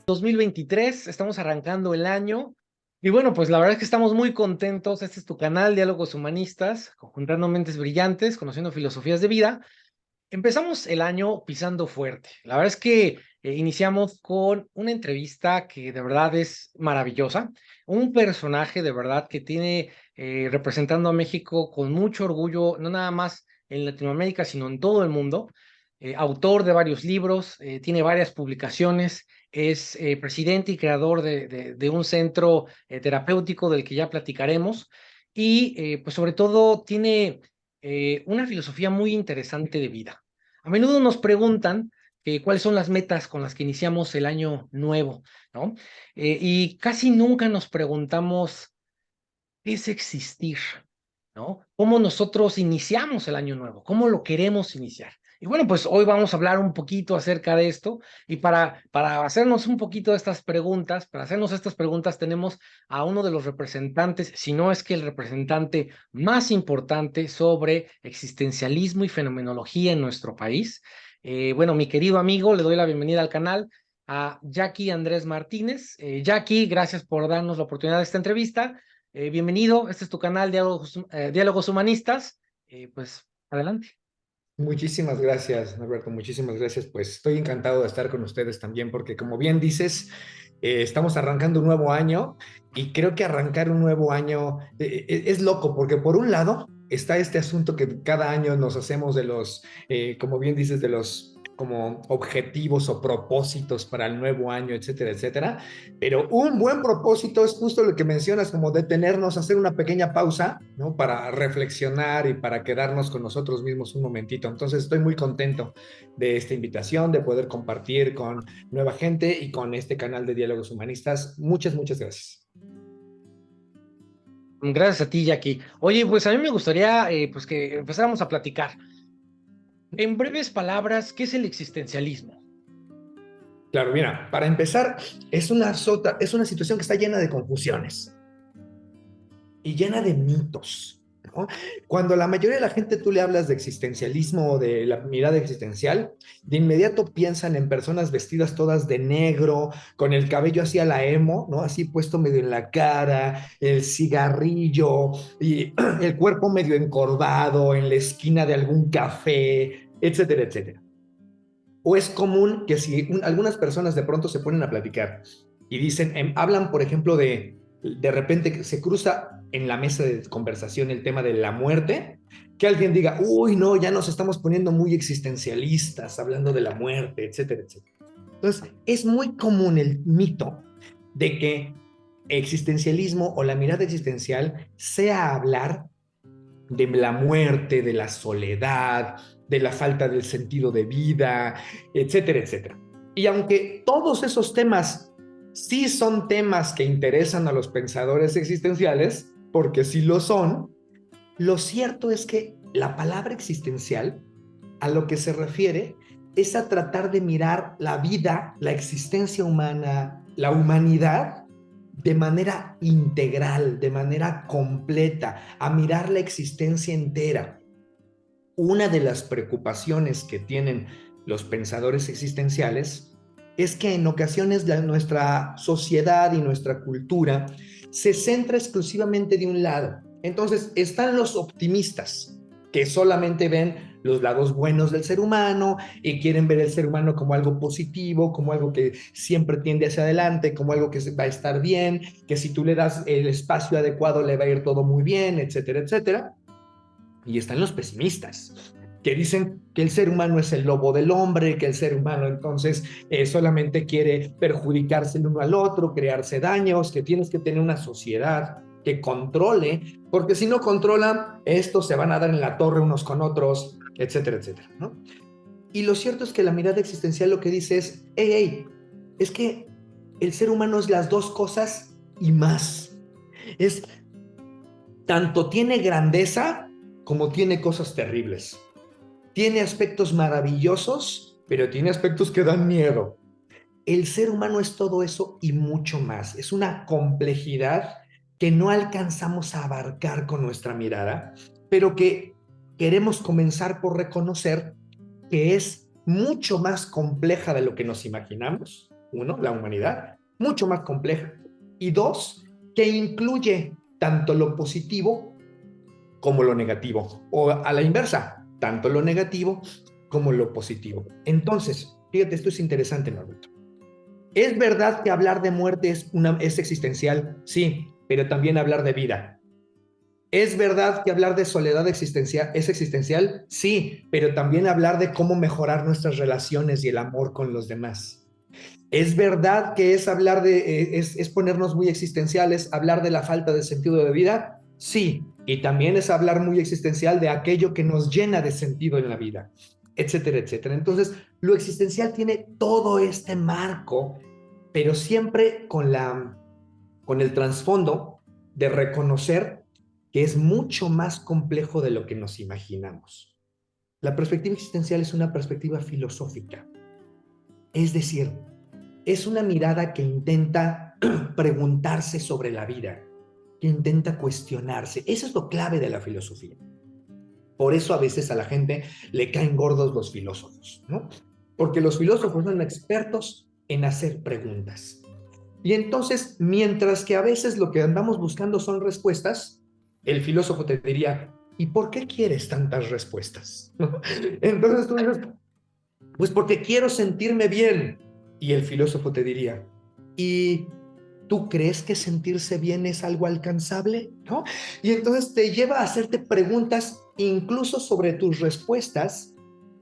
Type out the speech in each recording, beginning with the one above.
2023, estamos arrancando el año y bueno, pues la verdad es que estamos muy contentos. Este es tu canal, Diálogos Humanistas, conjuntando mentes brillantes, conociendo filosofías de vida. Empezamos el año pisando fuerte. La verdad es que iniciamos con una entrevista que de verdad es maravillosa, un personaje de verdad que tiene representando a México con mucho orgullo, no nada más en Latinoamérica, sino en todo el mundo. Autor de varios libros, tiene varias publicaciones, es presidente y creador de un centro terapéutico del que ya platicaremos y pues sobre todo tiene una filosofía muy interesante de vida. A menudo nos preguntan cuáles son las metas con las que iniciamos el año nuevo, ¿no? Y casi nunca nos preguntamos qué es existir, ¿no? ¿Cómo nosotros iniciamos el año nuevo? ¿Cómo lo queremos iniciar? Y bueno, pues hoy vamos a hablar un poquito acerca de esto y para hacernos un poquito de estas preguntas, para hacernos estas preguntas tenemos a uno de los representantes, si no es que el representante más importante sobre existencialismo y fenomenología en nuestro país. Bueno, mi querido amigo, le doy la bienvenida al canal a Jackie Andrés Martínez. Jackie, gracias por darnos la oportunidad de esta entrevista. Bienvenido, este es tu canal Diálogos Humanistas. Pues adelante. Muchísimas gracias, Norberto, muchísimas gracias. Pues estoy encantado de estar con ustedes también porque como bien dices, estamos arrancando un nuevo año y creo que arrancar un nuevo año es loco porque por un lado está este asunto que cada año nos hacemos de los, como bien dices, de los como objetivos o propósitos para el nuevo año, etcétera, etcétera. Pero un buen propósito es justo lo que mencionas, como detenernos, hacer una pequeña pausa, ¿no? Para reflexionar y para quedarnos con nosotros mismos un momentito. Entonces estoy muy contento de esta invitación, de poder compartir con nueva gente y con este canal de Diálogos Humanistas. Muchas, muchas gracias. Gracias a ti, Jackie. Oye, pues a mí me gustaría pues que empezáramos a platicar. En breves palabras, ¿qué es el existencialismo? Claro, mira, para empezar, es una situación que está llena de confusiones y llena de mitos, ¿no? Cuando a la mayoría de la gente tú le hablas de existencialismo o de la mirada existencial, de inmediato piensan en personas vestidas todas de negro, con el cabello así a la emo, ¿no? Así puesto medio en la cara, el cigarrillo y el cuerpo medio encorvado en la esquina de algún café, etcétera, etcétera. O es común que si algunas personas de pronto se ponen a platicar y dicen, hablan, por ejemplo, de repente que se cruza en la mesa de conversación el tema de la muerte, que alguien diga, uy, no, ya nos estamos poniendo muy existencialistas, hablando de la muerte, etcétera, etcétera. Entonces, es muy común el mito de que existencialismo o la mirada existencial sea hablar de la muerte, de la soledad, de la falta del sentido de vida, etcétera, etcétera. Y aunque todos esos temas sí son temas que interesan a los pensadores existenciales, porque sí lo son, lo cierto es que la palabra existencial a lo que se refiere es a tratar de mirar la vida, la existencia humana, la humanidad de manera integral, de manera completa, a mirar la existencia entera. Una de las preocupaciones que tienen los pensadores existenciales es que en ocasiones nuestra sociedad y nuestra cultura se centra exclusivamente de un lado. Entonces están los optimistas que solamente ven los lados buenos del ser humano y quieren ver el ser humano como algo positivo, como algo que siempre tiende hacia adelante, como algo que va a estar bien, que si tú le das el espacio adecuado le va a ir todo muy bien, etcétera, etcétera. Y están los pesimistas, que dicen que el ser humano es el lobo del hombre, que el ser humano entonces solamente quiere perjudicarse el uno al otro, crearse daños, que tienes que tener una sociedad que controle, porque si no controla, estos se van a dar en la torre unos con otros, etcétera, etcétera, ¿no? Y lo cierto es que la mirada existencial lo que dice es, hey, hey, es que el ser humano es las dos cosas y más. Es tanto tiene grandeza como tiene cosas terribles. Tiene aspectos maravillosos, pero tiene aspectos que dan miedo. El ser humano es todo eso y mucho más. Es una complejidad que no alcanzamos a abarcar con nuestra mirada, pero que queremos comenzar por reconocer que es mucho más compleja de lo que nos imaginamos uno, la humanidad, mucho más compleja, y dos, que incluye tanto lo positivo como lo negativo, o a la inversa, tanto lo negativo como lo positivo. Entonces, fíjate, esto es interesante, Norberto. ¿Es verdad que hablar de muerte es existencial? Sí, pero también hablar de vida. ¿Es verdad que hablar de soledad es existencial? Sí, pero también hablar de cómo mejorar nuestras relaciones y el amor con los demás. ¿Es verdad que es hablar es ponernos muy existenciales, hablar de la falta de sentido de vida? Sí, y también es hablar muy existencial de aquello que nos llena de sentido en la vida, etcétera, etcétera. Entonces, lo existencial tiene todo este marco, pero siempre con el trasfondo de reconocer que es mucho más complejo de lo que nos imaginamos. La perspectiva existencial es una perspectiva filosófica, es decir, es una mirada que intenta preguntarse sobre la vida, que intenta cuestionarse. Eso es lo clave de la filosofía. Por eso a veces a la gente le caen gordos los filósofos, ¿no? Porque los filósofos son expertos en hacer preguntas. Y entonces, mientras que a veces lo que andamos buscando son respuestas, el filósofo te diría, ¿y por qué quieres tantas respuestas? Entonces tú dices, pues porque quiero sentirme bien. Y el filósofo te diría, ¿y tú crees que sentirse bien es algo alcanzable? ¿No? Y entonces te lleva a hacerte preguntas incluso sobre tus respuestas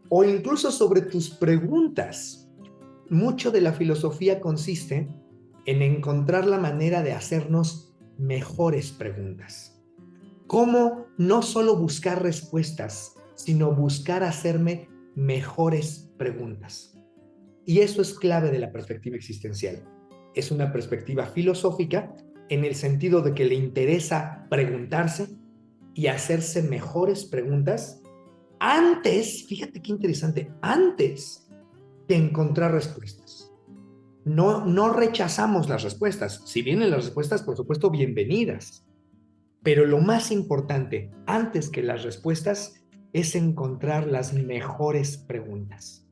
o incluso sobre tus preguntas. Mucho de la filosofía consiste en encontrar la manera de hacernos mejores preguntas. ¿Cómo no solo buscar respuestas, sino buscar hacerme mejores preguntas? Y eso es clave de la perspectiva existencial. Es una perspectiva filosófica en el sentido de que le interesa preguntarse y hacerse mejores preguntas antes, fíjate qué interesante, antes de encontrar respuestas. No rechazamos las respuestas. Si vienen las respuestas, por supuesto, bienvenidas. Pero lo más importante, antes que las respuestas, es encontrar las mejores preguntas.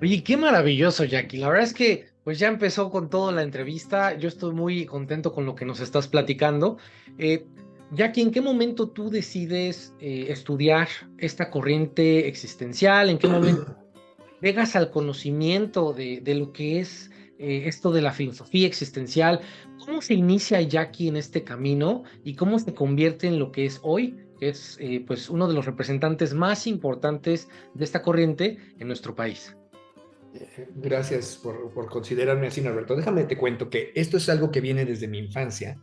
Oye, qué maravilloso, Jackie. La verdad es que pues ya empezó con toda la entrevista. Yo estoy muy contento con lo que nos estás platicando. Eh, Jackie, ¿en qué momento tú decides estudiar esta corriente existencial? ¿En qué momento llegas al conocimiento de lo que es esto de la filosofía existencial? ¿Cómo se inicia Jackie en este camino y cómo se convierte en lo que es hoy, que es pues uno de los representantes más importantes de esta corriente en nuestro país? Gracias por considerarme así, Norberto. Déjame te cuento que esto es algo que viene desde mi infancia,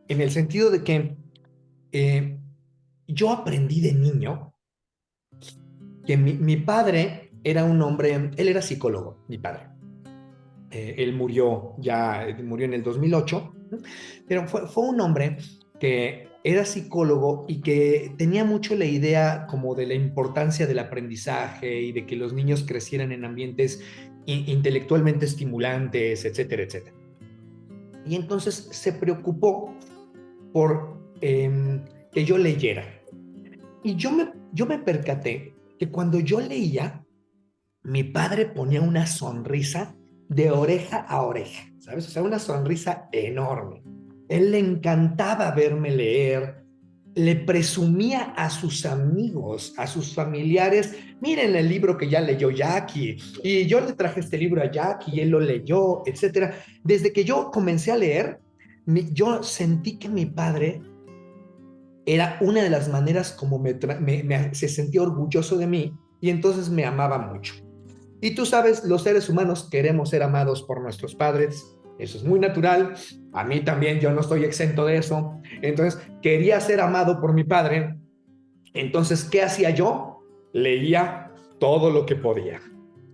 en el sentido de que eh, yo aprendí de niño que mi padre era un hombre, él era psicólogo, mi padre. Él murió en el 2008, pero fue un hombre que era psicólogo y que tenía mucho la idea como de la importancia del aprendizaje y de que los niños crecieran en ambientes intelectualmente estimulantes, etcétera, etcétera. Y entonces se preocupó por que yo leyera. Y yo me percaté que cuando yo leía, mi padre ponía una sonrisa de oreja a oreja, ¿sabes? O sea, una sonrisa enorme. Él le encantaba verme leer, le presumía a sus amigos, a sus familiares, miren el libro que ya leyó Jackie, y yo le traje este libro a Jackie y él lo leyó, etcétera. Desde que yo comencé a leer, yo sentí que mi padre era una de las maneras como se sentía orgulloso de mí y entonces me amaba mucho. Y tú sabes, los seres humanos queremos ser amados por nuestros padres, eso es muy natural, a mí también, yo no estoy exento de eso, entonces quería ser amado por mi padre, entonces, ¿qué hacía yo? Leía todo lo que podía,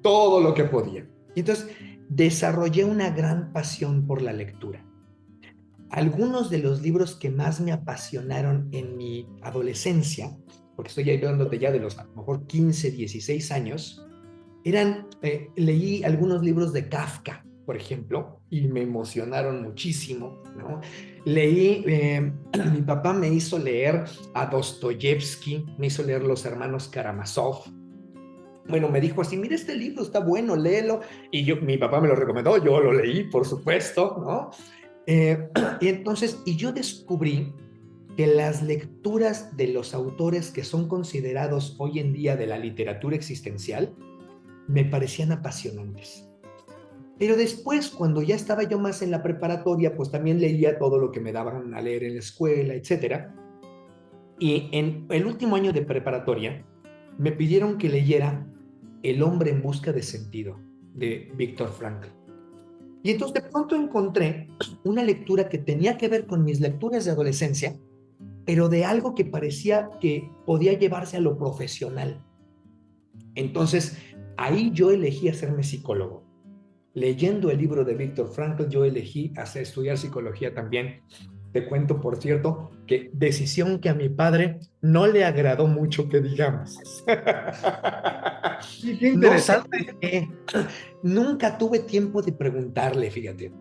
todo lo que podía. Y entonces desarrollé una gran pasión por la lectura. Algunos de los libros que más me apasionaron en mi adolescencia, porque estoy hablándote ya de los a lo mejor 15, 16 años, leí algunos libros de Kafka, por ejemplo, y me emocionaron muchísimo, ¿no? Mi papá me hizo leer a Dostoyevsky, me hizo leer Los Hermanos Karamazov, Bueno, me dijo así, mira este libro, está bueno, léelo. Y mi papá me lo recomendó, yo lo leí, por supuesto, ¿no? Y entonces, yo descubrí que las lecturas de los autores que son considerados hoy en día de la literatura existencial me parecían apasionantes. Pero después, cuando ya estaba yo más en la preparatoria, pues también leía todo lo que me daban a leer en la escuela, etcétera. Y en el último año de preparatoria, me pidieron que leyera El hombre en busca de sentido, de Viktor Frankl. Y entonces de pronto encontré una lectura que tenía que ver con mis lecturas de adolescencia, pero de algo que parecía que podía llevarse a lo profesional. Entonces, ahí yo elegí hacerme psicólogo. Leyendo el libro de Viktor Frankl, yo elegí estudiar psicología también. Te cuento, por cierto, que decisión que a mi padre no le agradó mucho que digamos. Sí, qué No sé interesante. por qué. Nunca tuve tiempo de preguntarle, fíjate.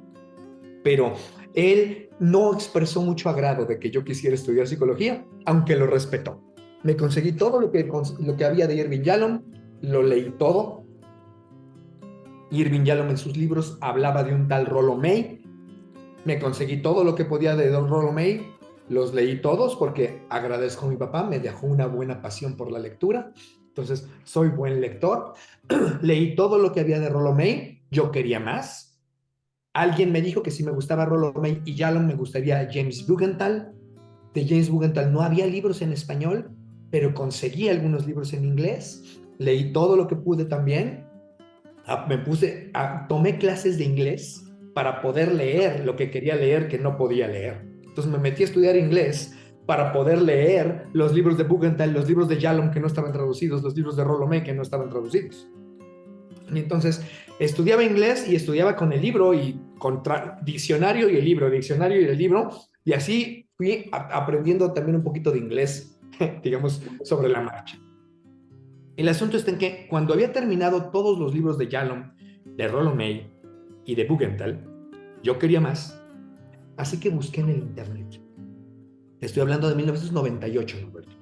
Pero él no expresó mucho agrado de que yo quisiera estudiar psicología, aunque lo respetó. Me conseguí todo lo que había de Irving Yalom, lo leí todo. Irving Yalom en sus libros hablaba de un tal Rollo May. Me conseguí todo lo que podía de Don Rollo May, los leí todos porque agradezco a mi papá, me dejó una buena pasión por la lectura, entonces soy buen lector. Leí todo lo que había de Rollo May, yo quería más. Alguien me dijo que si me gustaba Rollo May y Yalom me gustaría James Buchenthal. De James Buchenthal no había libros en español, pero conseguí algunos libros en inglés. Leí todo lo que pude también. Tomé clases de inglés para poder leer lo que quería leer que no podía leer. Entonces me metí a estudiar inglés para poder leer los libros de Buchenthal, los libros de Yalom que no estaban traducidos, los libros de Rollo May que no estaban traducidos. Y entonces estudiaba inglés y estudiaba con el libro y con diccionario y el libro, diccionario y el libro, y así fui aprendiendo también un poquito de inglés, digamos, sobre la marcha. El asunto está en que cuando había terminado todos los libros de Yalom, de Rollo May y de Buchenthal, yo quería más, así que busqué en el internet. Estoy hablando de 1998, Roberto.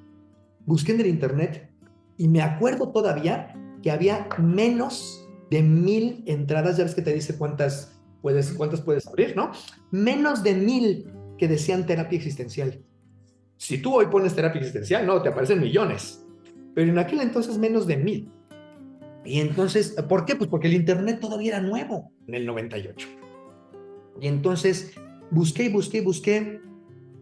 Busqué en el internet y me acuerdo todavía que había menos de 1000 entradas. Ya ves que te dice cuántas puedes abrir, ¿no? Menos de 1000 que decían terapia existencial. Si tú hoy pones terapia existencial, no, te aparecen millones. Pero en aquel entonces menos de 1000. Y entonces, ¿por qué? Pues porque el internet todavía era nuevo en el 98. Y entonces busqué,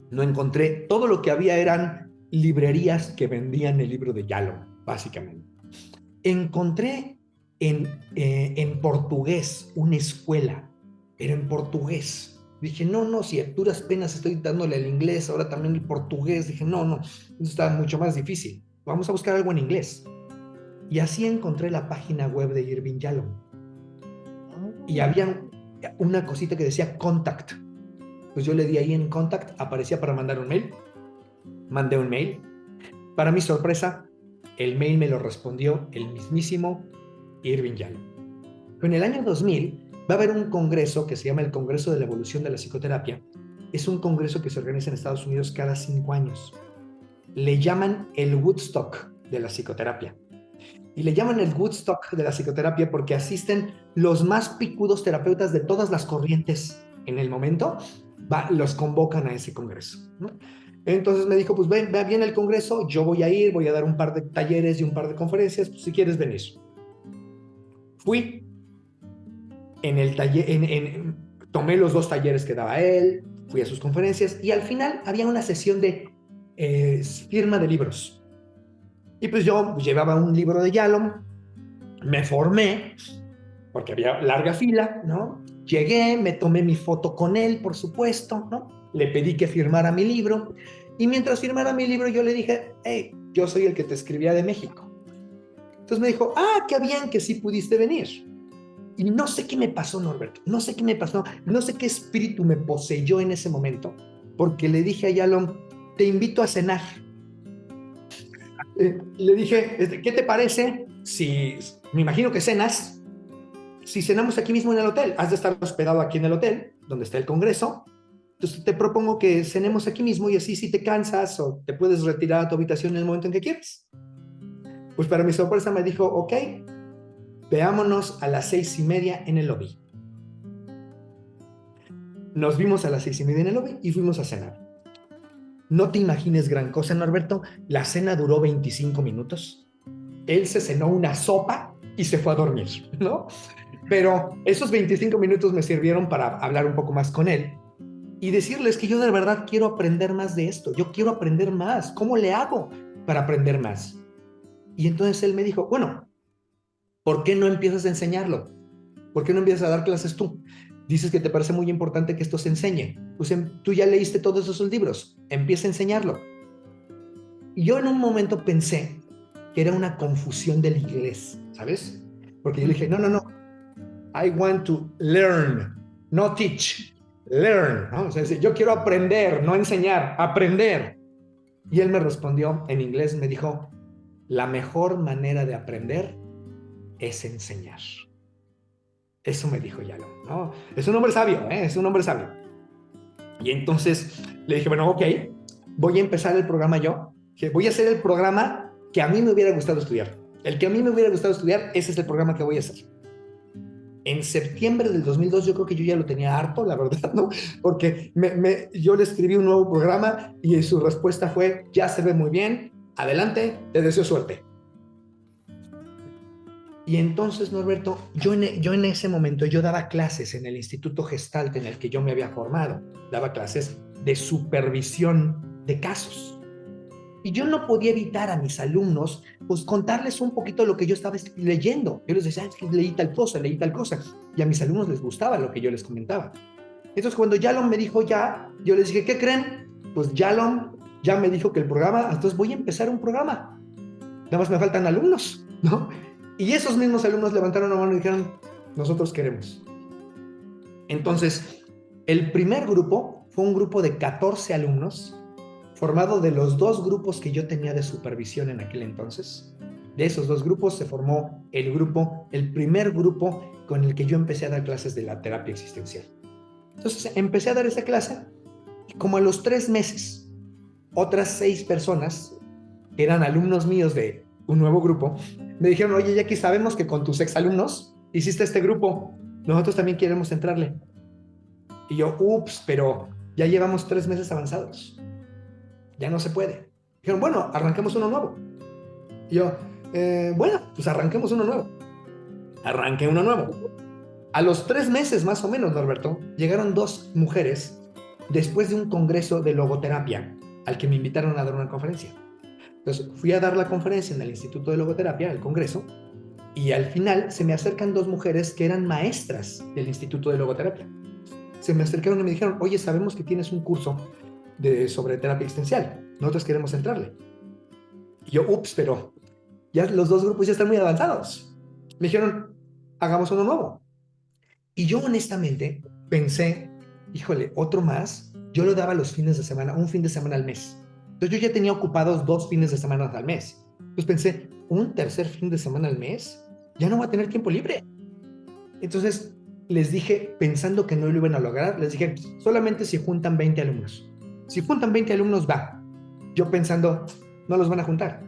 no encontré. Todo lo que había eran librerías que vendían el libro de Yalom, básicamente. Encontré en portugués una escuela, pero en portugués. Dije, no, si a duras penas estoy dándole el inglés, ahora también el portugués. Dije, no, eso está mucho más difícil. Vamos a buscar algo en inglés. Y así encontré la página web de Irving Yalom. Y había una cosita que decía Contact. Pues yo le di ahí en Contact, aparecía para mandar un mail. Mandé un mail. Para mi sorpresa, el mail me lo respondió el mismísimo Irving Yalom. Pero en el año 2000 va a haber un congreso que se llama el Congreso de la Evolución de la Psicoterapia. Es un congreso que se organiza en Estados Unidos cada 5 años. Le llaman el Woodstock de la psicoterapia. Y le llaman el Woodstock de la psicoterapia porque asisten los más picudos terapeutas de todas las corrientes en el momento, los convocan a ese congreso, ¿no? Entonces me dijo, pues ve bien el congreso, yo voy a ir, voy a dar un par de talleres y un par de conferencias, pues si quieres venir. Fui en el taller, tomé los 2 talleres que daba él, fui a sus conferencias y al final había una sesión de firma de libros. Y pues yo llevaba un libro de Yalom, me formé, porque había larga fila, ¿no? Llegué, me tomé mi foto con él, por supuesto, ¿no? Le pedí que firmara mi libro, y mientras firmara mi libro yo le dije, hey, yo soy el que te escribía de México. Entonces me dijo, qué bien que sí pudiste venir. Y no sé qué me pasó, Norberto, no sé qué me pasó, no sé qué espíritu me poseyó en ese momento, porque le dije a Yalom, te invito a cenar. Le dije, ¿qué te parece si, me imagino que cenas, si cenamos aquí mismo en el hotel? Has de estar hospedado aquí en el hotel, donde está el congreso. Entonces te propongo que cenemos aquí mismo y así si te cansas o te puedes retirar a tu habitación en el momento en que quieras. Pues para mi sorpresa me dijo, ok, veámonos a las 6:30 en el lobby. Nos vimos a las 6:30 en el lobby y fuimos a cenar. No te imagines gran cosa, Norberto. La cena duró 25 minutos. Él se cenó una sopa y se fue a dormir, ¿no? Pero esos 25 minutos me sirvieron para hablar un poco más con él y decirles que yo de verdad quiero aprender más de esto. Yo quiero aprender más. ¿Cómo le hago para aprender más? Y entonces él me dijo, bueno, ¿por qué no empiezas a enseñarlo? ¿Por qué no empiezas a dar clases tú? Dices que te parece muy importante que esto se enseñe. Pues tú ya leíste todos esos libros. Empieza a enseñarlo. Y yo en un momento pensé que era una confusión del inglés, ¿sabes? Porque yo le dije, no, no, no. I want to learn, no teach. Learn, ¿no? O sea, yo quiero aprender, no enseñar, aprender. Y él me respondió en inglés, me dijo, la mejor manera de aprender es enseñar. Eso me dijo Yalo, ¿no? Es un hombre sabio, ¿eh? Es un hombre sabio. Y entonces le dije, bueno, ok, voy a empezar el programa yo, que voy a hacer el programa que a mí me hubiera gustado estudiar. El que a mí me hubiera gustado estudiar, ese es el programa que voy a hacer. En septiembre del 2002 yo creo que yo ya lo tenía harto, la verdad, ¿no? Porque yo le escribí un nuevo programa y su respuesta fue, ya se ve muy bien, adelante, te deseo suerte. Y entonces, Norberto, yo en ese momento, yo daba clases en el Instituto Gestalt en el que yo me había formado. Daba clases de supervisión de casos. Y yo no podía evitar a mis alumnos, pues, contarles un poquito lo que yo estaba leyendo. Yo les decía, es que leí tal cosa, leí tal cosa. Y a mis alumnos les gustaba lo que yo les comentaba. Entonces, cuando Yalom me dijo ya, yo les dije, ¿qué creen? Pues Yalom ya me dijo que el programa, entonces voy a empezar un programa. Nada más me faltan alumnos, ¿no? Y esos mismos alumnos levantaron la mano y dijeron, nosotros queremos. Entonces, el primer grupo fue un grupo de 14 alumnos, formado de los dos grupos que yo tenía de supervisión en aquel entonces. De esos dos grupos se formó el primer grupo con el que yo empecé a dar clases de la terapia existencial. Entonces, empecé a dar esa clase y como a los 3 meses, otras 6 personas, que eran alumnos míos de un nuevo grupo, me dijeron, oye, Jackie, sabemos que con tus exalumnos hiciste este grupo, nosotros también queremos entrarle. Y yo, ups, pero ya llevamos 3 meses avanzados, ya no se puede. Dijeron, bueno, arranquemos uno nuevo. Y yo, bueno, pues arranquemos uno nuevo. Arranqué uno nuevo. A los 3 meses más o menos, Norberto, llegaron 2 mujeres después de un congreso de logoterapia al que me invitaron a dar una conferencia. Entonces fui a dar la conferencia en el Instituto de Logoterapia, el congreso, y al final se me acercan 2 mujeres que eran maestras del Instituto de Logoterapia. Se me acercaron y me dijeron, oye, sabemos que tienes un curso sobre terapia existencial, nosotros queremos entrarle. Y yo, ups, pero ya los 2 grupos ya están muy avanzados. Me dijeron, hagamos uno nuevo. Y yo honestamente pensé, híjole, otro más, yo lo daba los fines de semana, un fin de semana al mes. Entonces yo ya tenía ocupados 2 fines de semana al mes. Entonces pensé, un tercer fin de semana al mes, ya no voy a tener tiempo libre. Entonces les dije, pensando que no lo iban a lograr, les dije, solamente si juntan 20 alumnos. Si juntan 20 alumnos, va. Yo pensando, no los van a juntar.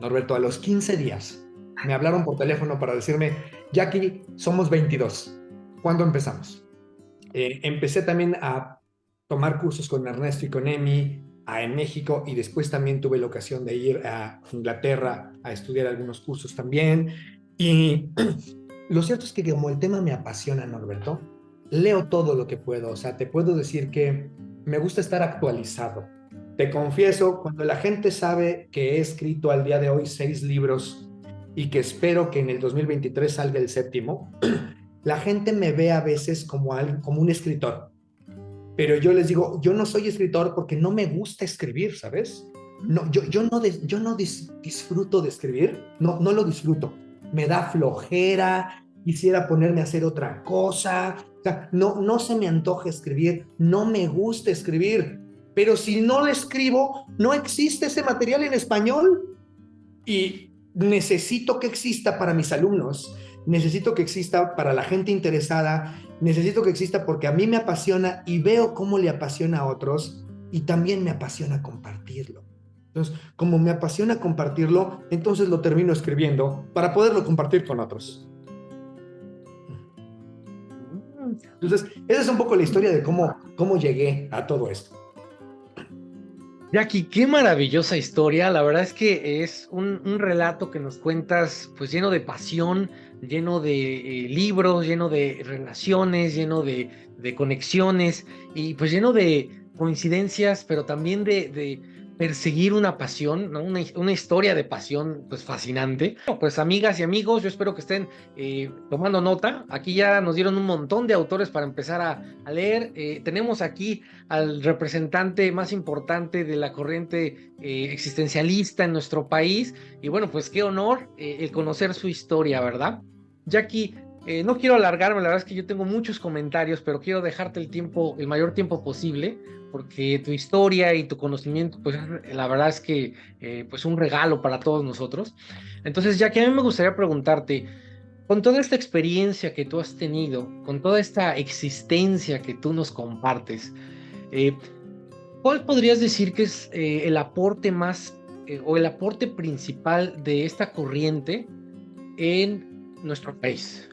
Norberto, a los 15 días me hablaron por teléfono para decirme, Jackie, somos 22. ¿Cuándo empezamos? Empecé también a tomar cursos con Ernesto y con Emi en México, y después también tuve la ocasión de ir a Inglaterra a estudiar algunos cursos también. Y lo cierto es que como el tema me apasiona, Norberto, leo todo lo que puedo. O sea, te puedo decir que me gusta estar actualizado. Te confieso, cuando la gente sabe que he escrito al día de hoy 6 libros y que espero que en el 2023 salga el 7º, la gente me ve a veces como un escritor. Pero yo les digo, yo no soy escritor porque no me gusta escribir, ¿sabes? No, yo no disfruto de escribir, no lo disfruto. Me da flojera, quisiera ponerme a hacer otra cosa. O sea, no se me antoja escribir, no me gusta escribir. Pero si no lo escribo, no existe ese material en español. Y necesito que exista para mis alumnos, necesito que exista para la gente interesada, necesito que exista porque a mí me apasiona y veo cómo le apasiona a otros y también me apasiona compartirlo. Entonces, como me apasiona compartirlo, entonces lo termino escribiendo para poderlo compartir con otros. Entonces, esa es un poco la historia de cómo llegué a todo esto. Jackie, qué maravillosa historia. La verdad es que es un relato que nos cuentas, pues lleno de pasión, lleno de libros, lleno de relaciones, lleno de conexiones y pues lleno de coincidencias, pero también de perseguir una pasión, ¿no? Una historia de pasión, pues fascinante. Bueno, pues amigas y amigos, yo espero que estén tomando nota. Aquí ya nos dieron un montón de autores para empezar a leer. Tenemos aquí al representante más importante de la corriente existencialista en nuestro país. Y bueno, pues qué honor el conocer su historia, ¿verdad? Jackie, no quiero alargarme, la verdad es que yo tengo muchos comentarios, pero quiero dejarte el tiempo, el mayor tiempo posible, porque tu historia y tu conocimiento, pues la verdad es que pues un regalo para todos nosotros. Entonces, Jackie, a mí me gustaría preguntarte, con toda esta experiencia que tú has tenido, con toda esta existencia que tú nos compartes, eh, ¿cuál podrías decir que es el aporte más o el aporte principal de esta corriente en nuestro país?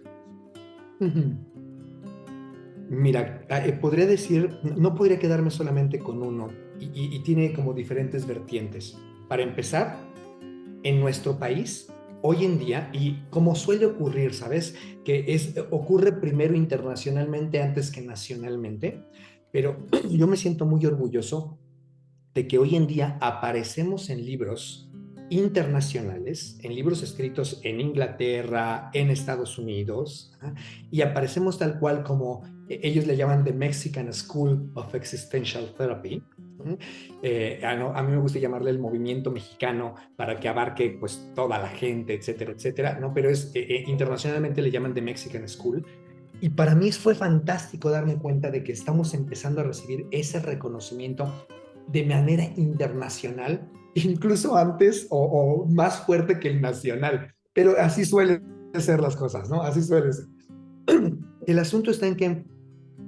Mira, podría decir, no podría quedarme solamente con uno y tiene como diferentes vertientes. Para empezar, en nuestro país, hoy en día, y como suele ocurrir, ¿sabes? Ocurre primero internacionalmente antes que nacionalmente, pero yo me siento muy orgulloso de que hoy en día aparecemos en libros internacionales, en libros escritos en Inglaterra, en Estados Unidos, ¿ah? Y aparecemos tal cual como ellos le llaman The Mexican School of Existential Therapy. A mí me gusta llamarle el movimiento mexicano para que abarque pues toda la gente, etcétera, etcétera, ¿no? Pero internacionalmente le llaman The Mexican School. Y para mí fue fantástico darme cuenta de que estamos empezando a recibir ese reconocimiento de manera internacional, incluso antes o más fuerte que el nacional. Pero así suelen ser las cosas, ¿no? Así suele ser. El asunto está en que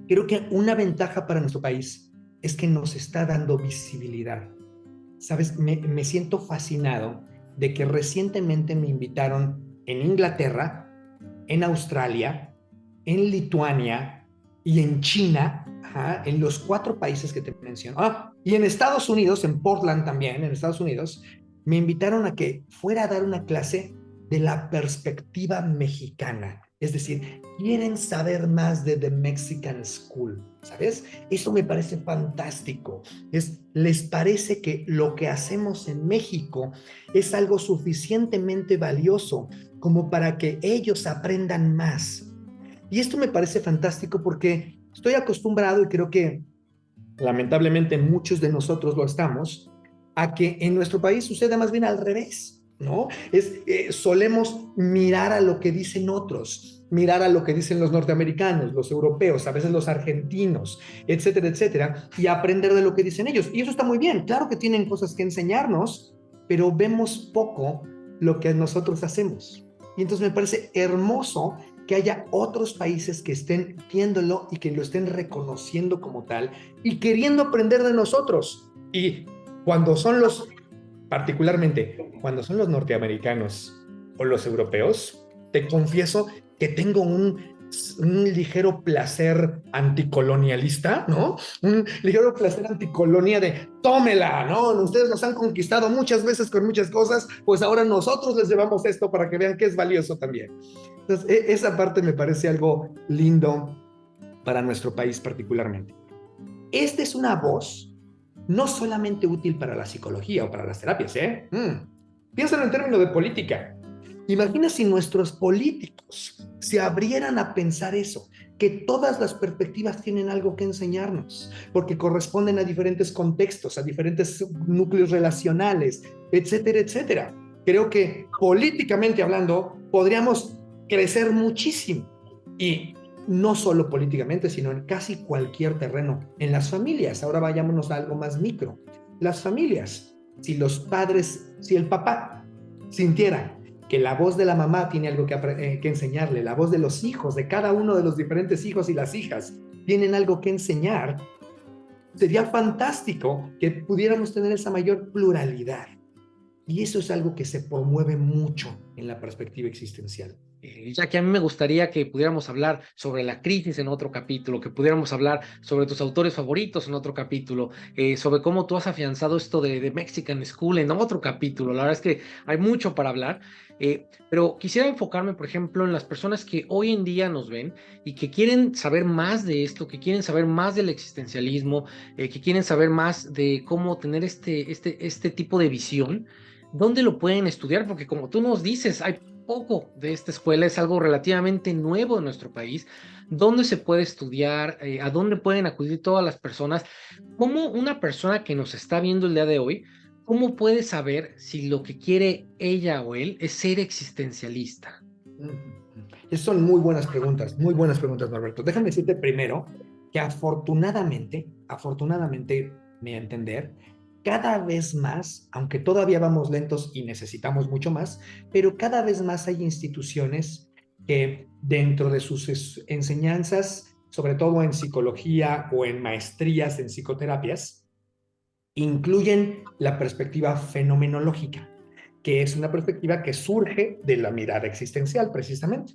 creo que una ventaja para nuestro país es que nos está dando visibilidad. ¿Sabes? Me siento fascinado de que recientemente me invitaron en Inglaterra, en Australia, en Lituania y en China, ajá, en los 4 países que te menciono. Y en Estados Unidos, en Portland también, en Estados Unidos, me invitaron a que fuera a dar una clase de la perspectiva mexicana. Es decir, quieren saber más de The Mexican School, ¿sabes? Eso me parece fantástico. Les parece que lo que hacemos en México es algo suficientemente valioso como para que ellos aprendan más. Y esto me parece fantástico porque estoy acostumbrado, y creo que lamentablemente muchos de nosotros lo estamos, a que en nuestro país sucede más bien al revés, ¿no? Solemos mirar a lo que dicen otros, mirar a lo que dicen los norteamericanos, los europeos, a veces los argentinos, etcétera, etcétera, y aprender de lo que dicen ellos. Y eso está muy bien, claro que tienen cosas que enseñarnos, pero vemos poco lo que nosotros hacemos. Y entonces me parece hermoso que haya otros países que estén viéndolo y que lo estén reconociendo como tal y queriendo aprender de nosotros. Y cuando son particularmente, cuando son los norteamericanos o los europeos, te confieso que tengo un ligero placer anticolonialista, ¿no? Un ligero placer anticolonia de tómela, ¿no? Ustedes nos han conquistado muchas veces con muchas cosas, pues ahora nosotros les llevamos esto para que vean que es valioso también. Entonces, esa parte me parece algo lindo para nuestro país particularmente. Esta es una voz no solamente útil para la psicología o para las terapias, ¿eh? Piénsalo en términos de política. Imagina si nuestros políticos se abrieran a pensar eso, que todas las perspectivas tienen algo que enseñarnos, porque corresponden a diferentes contextos, a diferentes núcleos relacionales, etcétera, etcétera. Creo que políticamente hablando podríamos crecer muchísimo y no solo políticamente, sino en casi cualquier terreno. En las familias, ahora vayámonos a algo más micro. Las familias, si los padres, si el papá sintiera que la voz de la mamá tiene algo que enseñarle, la voz de los hijos, de cada uno de los diferentes hijos y las hijas, tienen algo que enseñar, Sería fantástico que pudiéramos tener esa mayor pluralidad. Y eso es algo que se promueve mucho en la perspectiva existencial. Ya que a mí me gustaría que pudiéramos hablar sobre la crisis en otro capítulo, que pudiéramos hablar sobre tus autores favoritos en otro capítulo, sobre cómo tú has afianzado esto de Mexican School en otro capítulo. La verdad es que hay mucho para hablar, pero quisiera enfocarme, por ejemplo, en las personas que hoy en día nos ven y que quieren saber más de esto, que quieren saber más del existencialismo, que quieren saber más de cómo tener este tipo de visión. ¿Dónde lo pueden estudiar? Porque como tú nos dices, hay poco de esta escuela, es algo relativamente nuevo en nuestro país. ¿Dónde se puede estudiar? ¿A dónde pueden acudir todas las personas? ¿Cómo una persona que nos está viendo el día de hoy, cómo puede saber si lo que quiere ella o él es ser existencialista? Esas son muy buenas preguntas, Norberto. Déjame decirte primero que afortunadamente, mi entender, cada vez más, aunque todavía vamos lentos y necesitamos mucho más, pero cada vez más hay instituciones que dentro de sus enseñanzas, sobre todo en psicología o en maestrías en psicoterapias, incluyen la perspectiva fenomenológica, que es una perspectiva que surge de la mirada existencial, precisamente.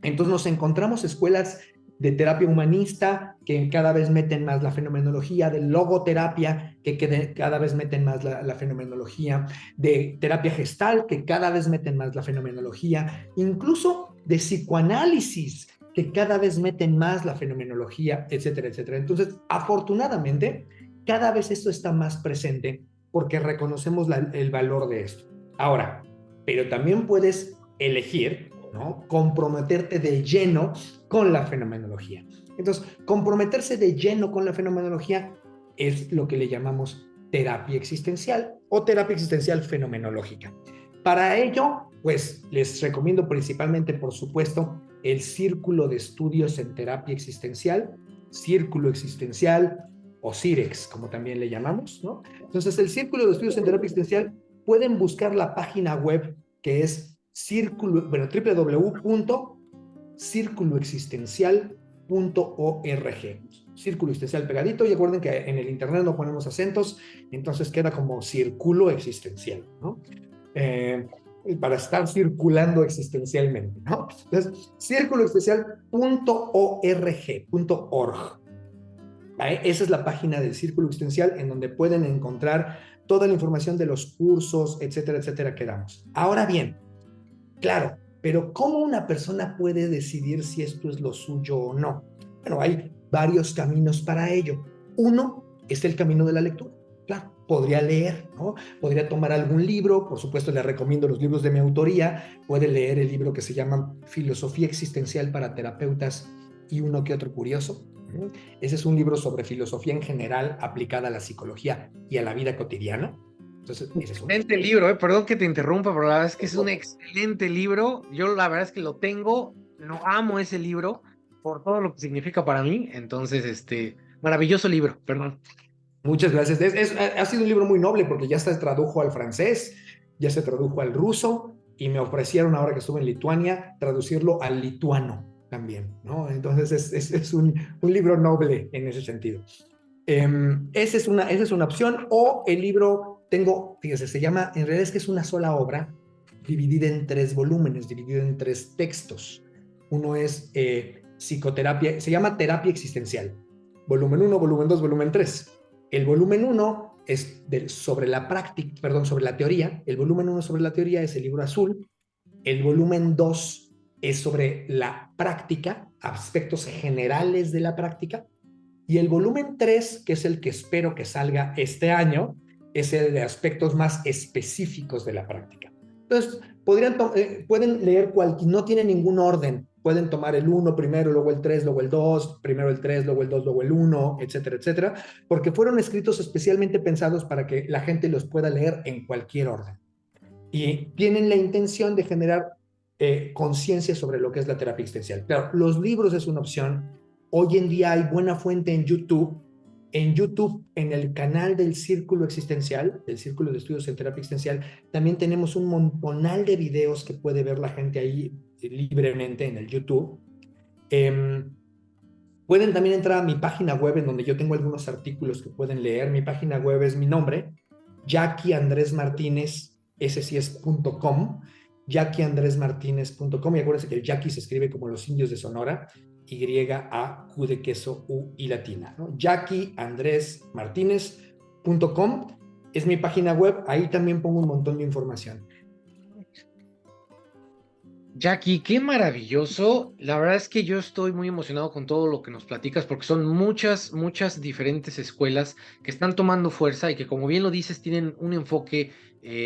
Entonces nos encontramos escuelas de terapia humanista que cada vez meten más la fenomenología, de logoterapia que cada vez meten más la fenomenología, de terapia gestal que cada vez meten más la fenomenología, incluso de psicoanálisis que cada vez meten más la fenomenología, etcétera, etcétera. Entonces, afortunadamente, cada vez esto está más presente porque reconocemos el valor de esto. Ahora, pero también puedes elegir, ¿no?, comprometerte de lleno con la fenomenología. Entonces, comprometerse de lleno con la fenomenología es lo que le llamamos terapia existencial o terapia existencial fenomenológica. Para ello, pues les recomiendo principalmente, por supuesto, el Círculo de Estudios en Terapia Existencial, Círculo Existencial o CIREX, como también le llamamos, ¿no? Entonces, el Círculo de Estudios en Terapia Existencial, pueden buscar la página web que es www.circuloexistencial.org. Círculo existencial pegadito, y recuerden que en el internet no ponemos acentos, entonces queda como círculo existencial, ¿no? Para estar circulando existencialmente, ¿no? Entonces, círculoexistencial.org. ¿Vale? Esa es la página del Círculo Existencial en donde pueden encontrar toda la información de los cursos, etcétera, etcétera, que damos. Ahora bien, claro, pero ¿cómo una persona puede decidir si esto es lo suyo o no? Bueno, hay varios caminos para ello. Uno es el camino de la lectura. Claro, podría leer, ¿no? Podría tomar algún libro, por supuesto le recomiendo los libros de mi autoría, puede leer el libro que se llama Filosofía Existencial para Terapeutas y uno que otro curioso. Ese es un libro sobre filosofía en general aplicada a la psicología y a la vida cotidiana. Entonces, ese es un Excelente libro, perdón que te interrumpa, pero la verdad es que es un excelente libro. Yo la verdad es que lo tengo, no amo ese libro por todo lo que significa para mí. Entonces, maravilloso libro, perdón. Muchas gracias. Ha sido un libro muy noble porque ya se tradujo al francés, ya se tradujo al ruso y me ofrecieron, ahora que estuve en Lituania, traducirlo al lituano también, ¿no? Entonces es un libro noble en ese sentido. Esa es una opción. O el libro, fíjese, se llama, en realidad es que es una sola obra dividida en 3 volúmenes, dividida en 3 textos. Uno es psicoterapia, se llama Terapia Existencial, volumen 1, volumen 2, volumen 3. El volumen 1 es sobre la práctica, perdón, sobre la teoría. El volumen 1 sobre la teoría es el libro azul. El volumen 2 es sobre la práctica, aspectos generales de la práctica. Y el volumen 3, que es el que espero que salga este año, es el de aspectos más específicos de la práctica. Entonces, pueden leer no tiene ningún orden. Pueden tomar el 1 primero, luego el 3, luego el 2, primero el 3, luego el 2, luego el 1, etcétera, etcétera, porque fueron escritos especialmente pensados para que la gente los pueda leer en cualquier orden. Y tienen la intención de generar conciencia sobre lo que es la terapia existencial. Claro, los libros es una opción. Hoy en día hay buena fuente en YouTube. En YouTube, en el canal del Círculo Existencial, del Círculo de Estudios en Terapia Existencial, también tenemos un montonal de videos que puede ver la gente ahí libremente en el YouTube. Pueden también entrar a mi página web en donde yo tengo algunos artículos que pueden leer. Mi página web es mi nombre, Jackie Andrés Martínez, ese sí es .com, JackieAndresMartinez.com, y acuérdense que el Jackie se escribe como los indios de Sonora, Y-A-Q de queso, U y latina, ¿no? JackieAndresMartinez.com es mi página web, ahí también pongo un montón de información. Jackie, qué maravilloso. La verdad es que yo estoy muy emocionado con todo lo que nos platicas porque son muchas, muchas diferentes escuelas que están tomando fuerza y que, como bien lo dices, tienen un enfoque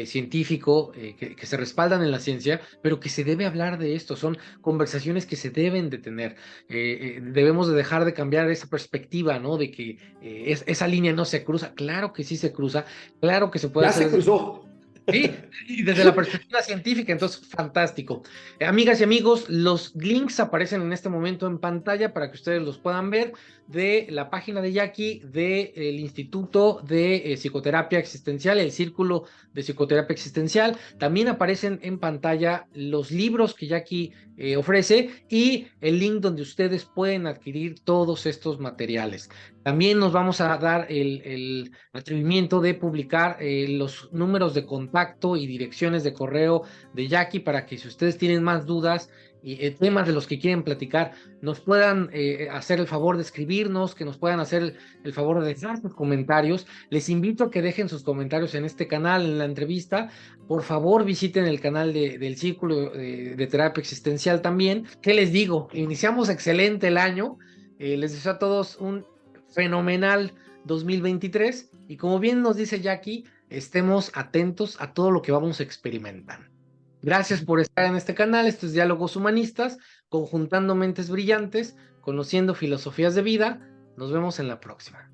científico, que se respaldan en la ciencia, pero que se debe hablar de esto. Son conversaciones que se deben de tener. Debemos de dejar de cambiar esa perspectiva, ¿no? De que esa línea no se cruza. Claro que sí se cruza, claro que se puede Ya hacer se desde cruzó. sí, y desde la perspectiva científica, entonces, fantástico. Amigas y amigos, los links aparecen en este momento en pantalla para que ustedes los puedan ver de la página de Jackie, del Instituto de Psicoterapia Existencial, el Círculo de Psicoterapia Existencial. También aparecen en pantalla los libros que Jackie ofrece y el link donde ustedes pueden adquirir todos estos materiales. También nos vamos a dar el atrevimiento de publicar los números de contacto y direcciones de correo de Jackie para que si ustedes tienen más dudas y temas de los que quieren platicar, nos puedan hacer el favor de escribirnos, que nos puedan hacer el favor de dejar sus comentarios. Les invito a que dejen sus comentarios en este canal, en la entrevista. Por favor, visiten el canal del Círculo de Terapia Existencial también. ¿Qué les digo? Iniciamos excelente el año. Les deseo a todos un fenomenal 2023 y como bien nos dice Jackie, estemos atentos a todo lo que vamos experimentando. Gracias por estar en este canal, estos Diálogos Humanistas, conjuntando mentes brillantes, conociendo filosofías de vida. Nos vemos en la próxima.